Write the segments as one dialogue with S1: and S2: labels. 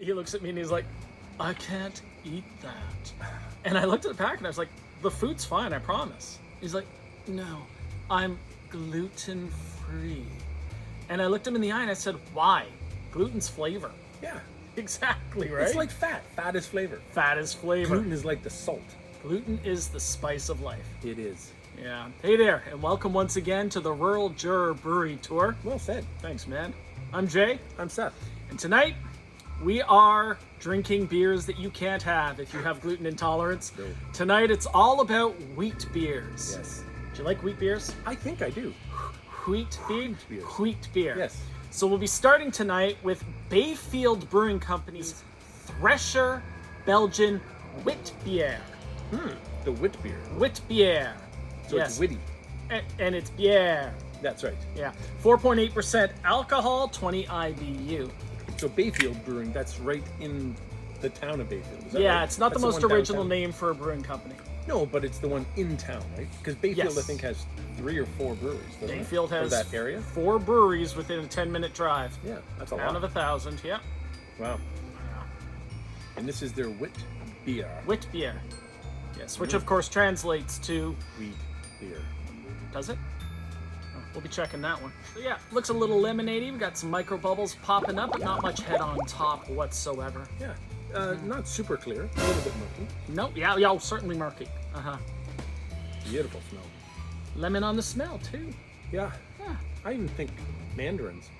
S1: he looks at me and he's like, I can't eat that. And I looked at the pack and I was like, the food's fine, I promise. He's like, no, I'm gluten-free. And I looked him in the eye and I said, why? Gluten's flavor.
S2: Yeah.
S1: Exactly, right?
S2: It's like fat. Fat is flavor.
S1: Fat is flavor.
S2: Gluten is like the salt.
S1: Gluten is the spice of life.
S2: It is.
S1: Yeah. Hey there, and welcome once again to the Rural Juror Brewery Tour.
S2: Well said.
S1: Thanks, man. I'm Jay.
S2: I'm Seth.
S1: And tonight, we are drinking beers that you can't have if you have gluten intolerance.
S2: No.
S1: Tonight, it's all about wheat beers.
S2: Yes.
S1: Do you like wheat beers?
S2: I think I do.
S1: Wheat beer?
S2: beer.
S1: Wheat beer.
S2: Yes.
S1: So we'll be starting tonight with Bayfield Brewing Company's Thresher Belgian Witbier.
S2: The Witbier.
S1: Witbier.
S2: So
S1: Yes.
S2: it's witty.
S1: And it's beer.
S2: That's right.
S1: Yeah. 4.8% alcohol, 20 IBU.
S2: So Bayfield Brewing, that's right in the town of Bayfield. Is that
S1: Yeah,
S2: right?
S1: it's not the
S2: That's
S1: most
S2: one
S1: original
S2: downtown?
S1: name for a brewing company.
S2: No, but it's the one in town, right? Because Bayfield,
S1: Yes.
S2: I think, has 3 or 4 breweries. Doesn't
S1: Bayfield
S2: it?
S1: has
S2: For that area.
S1: 4 breweries within a 10-minute drive.
S2: Yeah, that's a
S1: Town
S2: lot.
S1: of 1,000, yeah.
S2: Wow. And this is their wit beer.
S1: Witbier. Yes, which of course translates to...
S2: Wheat beer.
S1: Does it? Oh, we'll be checking that one. So yeah, looks a little lemonade-y. We've got some micro bubbles popping up, but not much head on top whatsoever.
S2: Yeah. Not super clear. A little bit murky.
S1: Nope, yeah, certainly murky. Uh-huh.
S2: Beautiful smell.
S1: Lemon on the smell, too.
S2: Yeah.
S1: Yeah.
S2: I even think mandarins.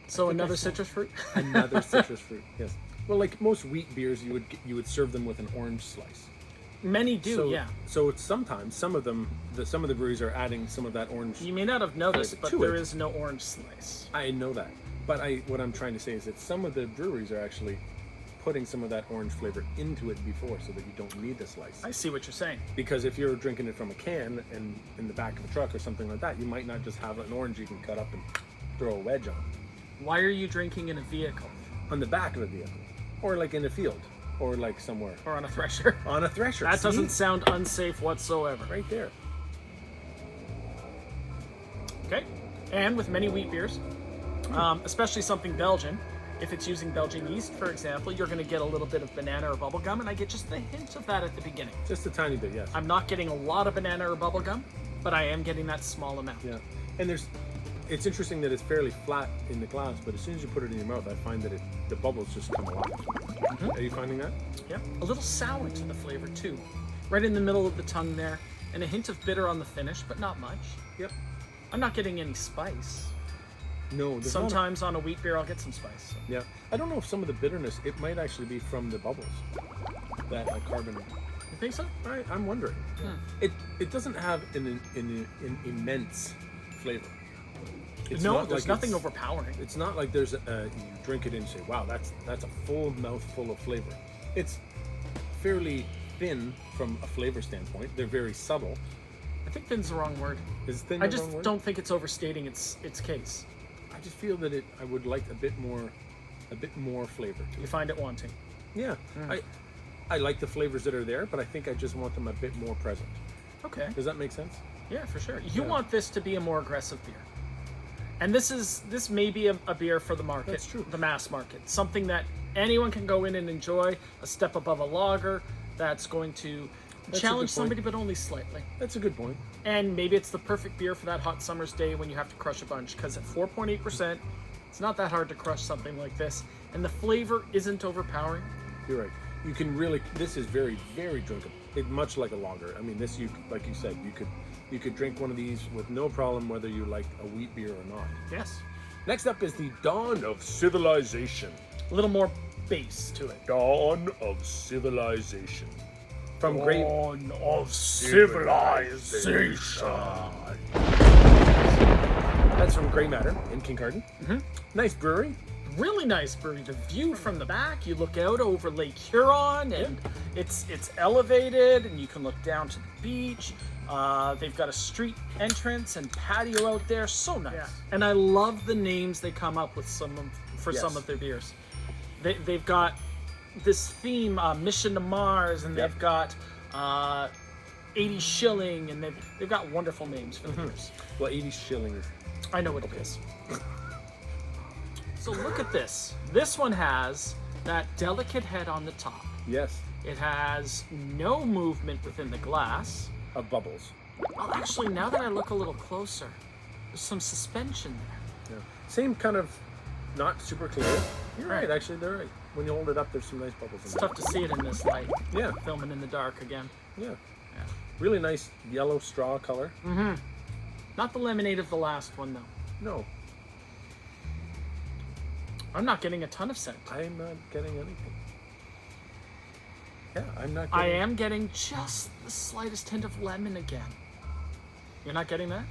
S1: So
S2: think I
S1: another
S2: saw-
S1: citrus fruit?
S2: Another citrus fruit. Yes. Well, like most wheat beers, you would serve them with an orange slice.
S1: Many do,
S2: So,
S1: yeah.
S2: So it's sometimes some of the breweries are adding some of that orange.
S1: You may not have noticed,
S2: Flavor
S1: but
S2: to
S1: there
S2: it.
S1: is no orange slice.
S2: I know that, but what I'm trying to say is that some of the breweries are actually putting some of that orange flavor into it before, so that you don't need the slice.
S1: I see what you're saying.
S2: Because if you're drinking it from a can and in the back of a truck or something like that, you might not just have an orange you can cut up and throw a wedge on.
S1: Why are you drinking in a vehicle?
S2: On the back of a vehicle, or like in a field, or like somewhere
S1: Or on a thresher?
S2: on a thresher.
S1: That
S2: See?
S1: doesn't sound unsafe whatsoever.
S2: right there.
S1: Okay. And with many wheat beers, especially something Belgian, if it's using Belgian yeast, for example, you're going to get a little bit of banana or bubblegum, and I get just the hint of that at the beginning.
S2: Just a tiny bit, yes.
S1: I'm not getting a lot of banana or bubblegum, but I am getting that small amount.
S2: Yeah, and it's interesting that it's fairly flat in the glass, but as soon as you put it in your mouth, I find that the bubbles just come alive. Are you finding that?
S1: Yeah. A little sour to the flavor, too. Right in the middle of the tongue there, and a hint of bitter on the finish, but not much.
S2: Yep.
S1: I'm not getting any spice.
S2: No, there's not
S1: Sometimes on a wheat beer, I'll get some spice.
S2: yeah, I don't know if some of the bitterness, it might actually be from the bubbles, that carbon.
S1: You think so?
S2: I'm wondering. It doesn't have an immense flavor. It's
S1: No,
S2: not
S1: there's
S2: like
S1: nothing
S2: it's-
S1: overpowering.
S2: It's not like there's you drink it and say, wow, that's a full mouthful of flavor. It's fairly thin from a flavor standpoint. They're very subtle.
S1: I think thin's the wrong word.
S2: Is thin
S1: I
S2: the
S1: just
S2: wrong word?
S1: don't think it's overstating its case.
S2: I just feel that I would like a bit more flavor to
S1: You
S2: it.
S1: find it wanting.
S2: Yeah, I like the flavors that are there, but I think I just want them a bit more present.
S1: Okay.
S2: Does that make sense?
S1: Yeah, for sure. You
S2: Yeah.
S1: want this to be a more aggressive beer. And this may be a beer for the market.
S2: That's true.
S1: The mass market. Something that anyone can go in and enjoy, a step above a lager, that's going to
S2: That's a
S1: challenge
S2: good point.
S1: somebody, but only slightly.
S2: That's a good point.
S1: And maybe it's the perfect beer for that hot summer's day when you have to crush a bunch, because at 4.8%, it's not that hard to crush something like this. And the flavor isn't overpowering.
S2: You're right. You can this is very, very drinkable. It's much like a lager. I mean, this, like you said, you could drink one of these with no problem whether you like a wheat beer or not.
S1: Yes.
S2: Next up is the Dawn of Civilization.
S1: A little more base to it.
S2: Dawn of Civilization. From Great...
S1: Dawn of civilization.
S2: That's from Grey Matter in Kincardine. Nice brewery.
S1: Really nice brewery. The view from the back, you look out over Lake Huron, and it's elevated, and you can look down to the beach. They've got a street entrance and patio out there. So nice.
S2: Yeah.
S1: And I love the names they come up with some of their beers. They've got this theme, Mission to Mars, and they've got 80 Shilling, and they've got wonderful names for the beers.
S2: Well, 80 shillings.
S1: I know what it is. So look at this. This one has that delicate head on the top.
S2: Yes.
S1: It has no movement within the glass.
S2: Of bubbles.
S1: Well, actually, now that I look a little closer, there's some suspension there.
S2: Yeah. Same kind of, not super clear. You're right, actually, they're right. When you hold it up, there's some nice bubbles in
S1: It's
S2: there.
S1: tough to see it in this light.
S2: Yeah.
S1: Filming in the dark again.
S2: Yeah. Really nice yellow straw color.
S1: Mm-hmm. Not the lemonade of the last one, though.
S2: No,
S1: I'm not getting a ton of scent.
S2: I'm not getting anything. Yeah, I'm not
S1: I
S2: getting...
S1: am getting just the slightest hint of lemon again. You're not getting that?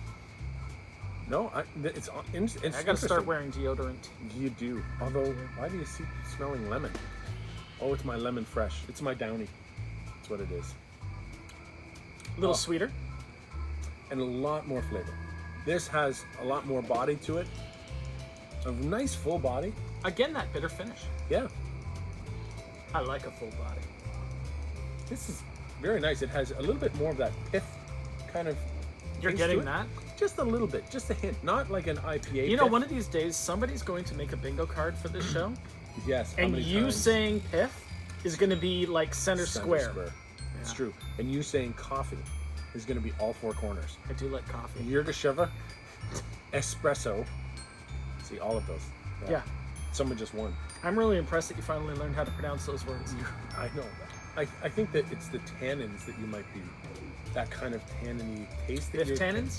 S2: No, it's
S1: I gotta start wearing deodorant.
S2: You do. Although, why do you see smelling lemon? Oh, it's my lemon fresh. It's my Downy. That's what it is.
S1: A little sweeter.
S2: And a lot more flavor. This has a lot more body to it. A nice full body.
S1: Again, that bitter finish.
S2: Yeah.
S1: I like a full body.
S2: This is very nice. It has a little bit more of that pith kind of.
S1: You're
S2: taste to
S1: getting
S2: it.
S1: that?
S2: Just a little bit, just a hint. Not like an IPA.
S1: You know,
S2: pith.
S1: one of these days, somebody's going to make a bingo card for this show.
S2: Yes. How
S1: And
S2: many
S1: you
S2: times?
S1: saying pith is going to be like center square.
S2: It's true. And you saying coffee is going to be all four corners.
S1: I do like coffee.
S2: Yurgasheva, espresso. See, all of those.
S1: Yeah.
S2: Someone just won.
S1: I'm really impressed that you finally learned how to pronounce those words.
S2: I know. I think that it's the tannins that you might be, that kind of tanniny taste. That
S1: Biff tannins?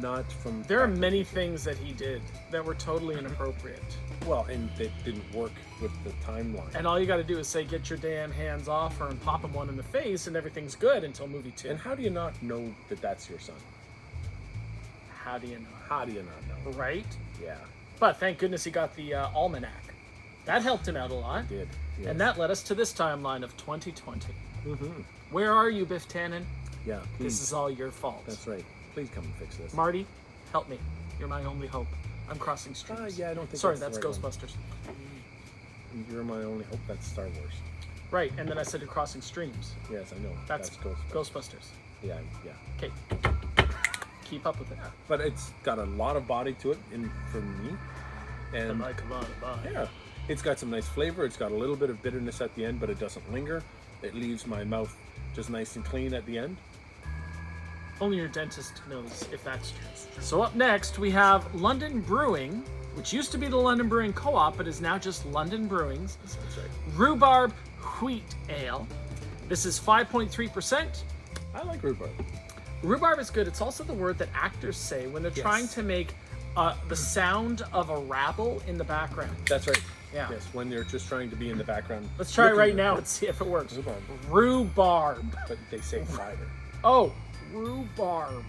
S2: Not from...
S1: There are many things that he did that were totally inappropriate.
S2: Well, and that didn't work with the timeline.
S1: And all you got to do is say, get your damn hands off her and pop him one in the face and everything's good until movie 2.
S2: And how do you not know that that's your son?
S1: How do you know?
S2: How do you not know?
S1: Right?
S2: Yeah.
S1: But thank goodness he got the almanac. That helped him out a lot.
S2: It did. Yes.
S1: And that led us to this timeline of 2020.
S2: Mm-hmm.
S1: Where are you, Biff Tannen?
S2: Yeah, please.
S1: This is all your fault.
S2: That's right. Please come and fix this.
S1: Marty, help me. You're my only hope. I'm crossing streams.
S2: Yeah, I don't think
S1: Sorry,
S2: that's
S1: that's
S2: the right
S1: Ghostbusters.
S2: You're my only hope. That's Star Wars.
S1: Right, and then I said you're crossing streams.
S2: Yes, I know.
S1: That's
S2: Ghostbusters.
S1: Ghostbusters.
S2: Yeah.
S1: Okay. Keep up with it.
S2: But it's got a lot of body to it, for me. And
S1: I like a lot of body.
S2: yeah, it's got some nice flavor. It's got a little bit of bitterness at the end, but it doesn't linger. It leaves my mouth just nice and clean at the end.
S1: Only your dentist knows if that's true. So up next, we have London Brewing, which used to be the London Brewing Co-op, but is now just London Brewing's
S2: That's right.
S1: Rhubarb Wheat Ale. This is 5.3%.
S2: I like rhubarb.
S1: Rhubarb is good. It's also the word that actors say when they're trying to make the sound of a rabble in the background.
S2: That's right.
S1: Yeah.
S2: Yes, when they're just trying to be in the background.
S1: Let's try it
S2: looking
S1: right
S2: at
S1: now
S2: it.
S1: and see if it works.
S2: Rhubarb.
S1: Rhubarb.
S2: But they say cider.
S1: Oh, rhubarb.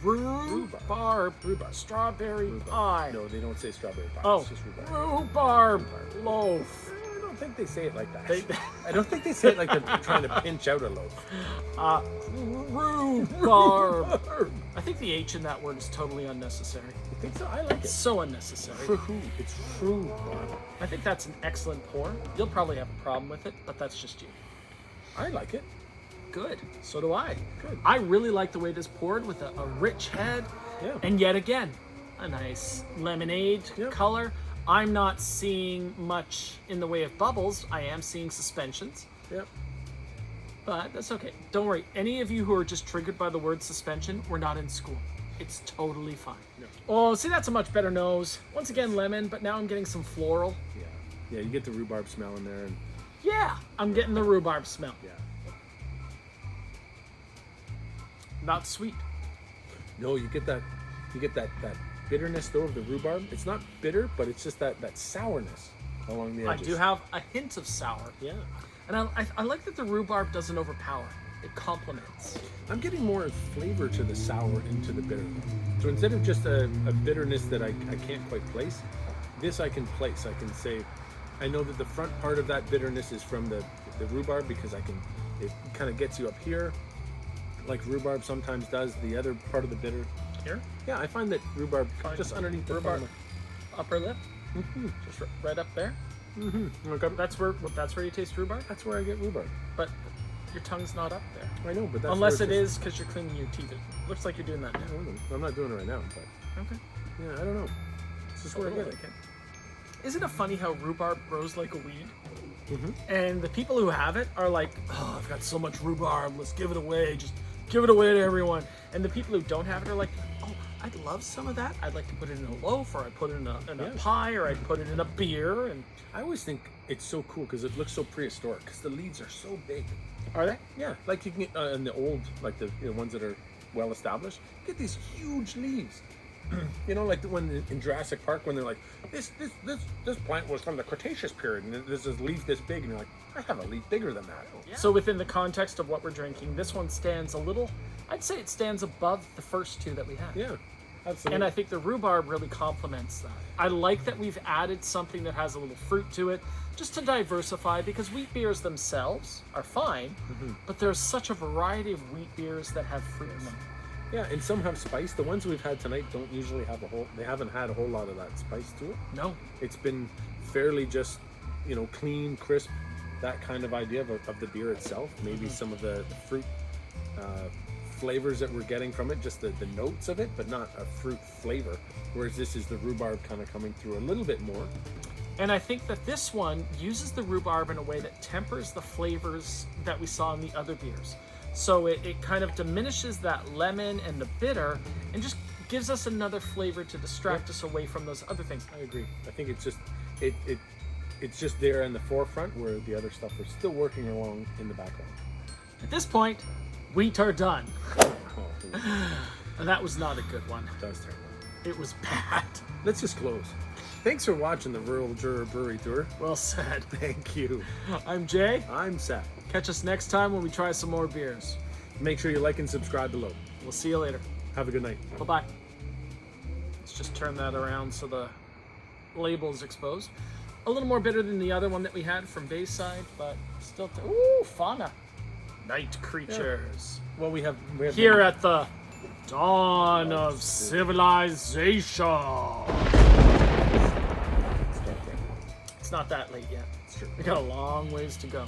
S2: Rhubarb.
S1: Rhubarb. Strawberry pie.
S2: No, they don't say strawberry pie.
S1: Oh,
S2: It's just rhubarb.
S1: rhubarb loaf.
S2: I don't think they say it like that.
S1: They-
S2: I don't think they say it like they're trying to pinch out a loaf.
S1: Rhubarb. I think the H in that word is totally unnecessary.
S2: You think so? I like it.
S1: It's so unnecessary.
S2: For who? It's rhubarb.
S1: I think that's an excellent pour. You'll probably have a problem with it, but that's just you.
S2: I like it.
S1: Good. So do I.
S2: Good.
S1: I really like the way this poured with a rich head.
S2: Yeah.
S1: And yet again, a nice lemonade
S2: Yep.
S1: color. I'm not seeing much in the way of bubbles. I am seeing suspensions,
S2: Yep.
S1: but that's okay. Don't worry. Any of you who are just triggered by the word suspension, we're not in school. It's totally fine.
S2: No.
S1: Oh, see, that's a much better nose. Once again, lemon, but now I'm getting some floral.
S2: Yeah. Yeah, you get the rhubarb smell in there, and
S1: Yeah, I'm getting the rhubarb smell.
S2: yeah.
S1: Not sweet.
S2: No, you get that bitterness though of the rhubarb. It's not bitter, but it's just that sourness along the
S1: I
S2: edges.
S1: do have a hint of sour.
S2: Yeah.
S1: And I like that the rhubarb doesn't overpower. It complements.
S2: I'm getting more flavor to the sour and to the bitter. So instead of just a bitterness that I can't quite place, this I can place. I can say, I know that the front part of that bitterness is from the rhubarb because it kind of gets you up here, like rhubarb sometimes does. The other part of the bitter.
S1: Here?
S2: Yeah, I find that rhubarb
S1: Find
S2: just underneath the
S1: rhubarb.
S2: front.
S1: Upper lip?
S2: Mm-hmm.
S1: Just right up there?
S2: Mm-hmm.
S1: That's where you taste rhubarb?
S2: That's where I get rhubarb.
S1: But your tongue's not up there.
S2: I know, but that's
S1: Unless
S2: where
S1: it is because you're cleaning your teeth. It looks like you're doing that now.
S2: I'm not doing it right now, but
S1: Okay.
S2: yeah, I don't know. It's just where I get it.
S1: isn't it funny how rhubarb grows like a weed?
S2: Mm-hmm.
S1: And the people who have it are like, oh, I've got so much rhubarb, let's give it away, just give it away to everyone. And the people who don't have it are like, oh, I'd love some of that. I'd like to put it in a loaf, or I'd put it in a pie, or I'd put it in a beer. And
S2: I always think it's so cool because it looks so prehistoric, because the leaves are so big.
S1: are they?
S2: Yeah, like you can get in the old, like the ones that are well established, you get these huge leaves. You know, like the one in Jurassic Park when they're like, this plant was from the Cretaceous period, and there's this leaf this big, and you're like, I have a leaf bigger than that.
S1: Yeah. So within the context of what we're drinking, this one stands a little, I'd say it stands above the first two that we had.
S2: Yeah, absolutely.
S1: And I think the rhubarb really complements that. I like that we've added something that has a little fruit to it, just to diversify, because wheat beers themselves are fine, but there's such a variety of wheat beers that have fruit in them.
S2: Yeah, and some have spice. The ones we've had tonight don't usually have they haven't had a whole lot of that spice to it.
S1: No.
S2: It's been fairly just, clean, crisp, that kind of idea of the beer itself. Maybe some of the fruit flavors that we're getting from it, just the notes of it, but not a fruit flavor. Whereas this is the rhubarb kind of coming through a little bit more.
S1: And I think that this one uses the rhubarb in a way that tempers the flavors that we saw in the other beers. So it kind of diminishes that lemon and the bitter and just gives us another flavor to distract us away from those other things.
S2: I agree. I think it's just it's just there in the forefront, where the other stuff is still working along in the background.
S1: At this point, wheat are done.
S2: Oh,
S1: And that was not a good one.
S2: it does turn out.
S1: It was bad.
S2: Let's just close. Thanks for watching the Rural Juror Brewery Tour.
S1: Well said.
S2: Thank you.
S1: I'm Jay.
S2: I'm Seth.
S1: Catch us next time when we try some more beers.
S2: Make sure you like and subscribe below.
S1: We'll see you later.
S2: Have a good night.
S1: Bye-bye. Let's just turn that around so the label is exposed. A little more bitter than the other one that we had from Bayside, but still... Ooh, fauna. Night creatures.
S2: Well, we have
S1: Here at the dawn of civilization. It's not that late yet.
S2: It's true.
S1: We got a long ways to go.